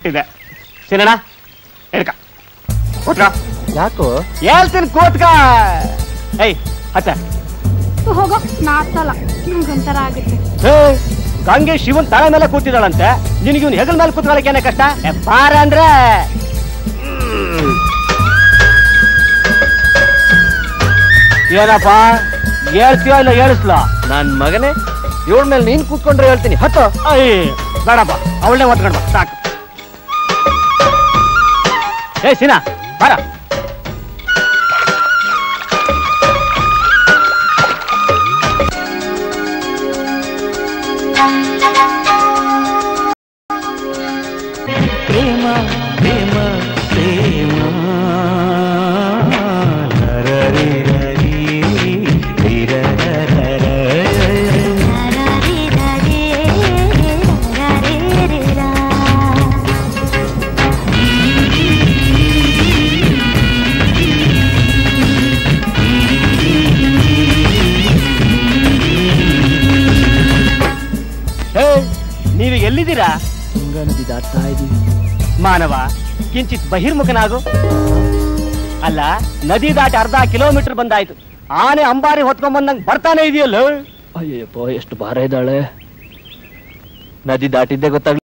ಇದೆ ಸಿನಣ್ಣ ಹೇಳ್ಕ ಕೂತ್ಕ. ಯಾಕೋ ಹೇಳ್ತೀನಿ ಕೂತ್ಕ. ಏಯ್ ಹಚ್ಚ ಹೋಗೋ ನಾಚಲ್ಲ ನಂಗೊಂಥರ ಆಗುತ್ತೆ. ಗಂಗೆ ಶಿವನ್ ತಲೆ ಮೇಲೆ ಕೂತಿದ್ದಾಳಂತೆ, ನಿನಗೆ ಇವ್ನು ಹೆಗಲ್ ಮೇಲೆ ಕೂತ್ಕೊಳ್ಳಕ್ಕೆ ಏನೇ ಕಷ್ಟ? ಬಾರ ಅಂದ್ರೆ ಏನಪ್ಪ ಹೇಳ್ತೀಯೋ ಇಲ್ಲ ಹೇಳಿಸ್ಲಾ? ನನ್ ಮಗನೇ, ಇವಳ ಮೇಲೆ ನೀನ್ ಕೂತ್ಕೊಂಡ್ರೆ ಹೇಳ್ತೀನಿ. ಹತ್ತು. ಬೇಡಪ್ಪ, ಅವಳನ್ನೇ ಒತ್ಕೊಂಡ್ ಬಾ ಸಾಕು. ಏ ಸೀನಾ ಬಾರ. ಪ್ರೇಮ ಪ್ರೇಮ ಪ್ರೇಮ ನೀವೀಗ ಎಲ್ಲಿದ್ದೀರಾ? ತುಂಗಾ ನದಿ ದಾಟ್ತಾ ಇದೀವಿ. ಮಾನವ ಕಿಂಚಿತ್ ಬಹಿರ್ಮುಖನಾಗು. ಅಲ್ಲ, ನದಿ ದಾಟಿ ಅರ್ಧ ಕಿಲೋಮೀಟರ್ ಬಂದಾಯ್ತು, ಆನೆ ಅಂಬಾರಿ ಹೊತ್ಕೊಂಡ್ ಬರ್ತಾನೆ ಇದೆಯಲ್ಲ. ಅಯ್ಯಪ್ಪ, ಎಷ್ಟು ಭಾರ ಇದ್ದಾಳೆ. ನದಿ ದಾಟಿದ್ದೆ ಗೊತ್ತಾಗ್ಲಿ.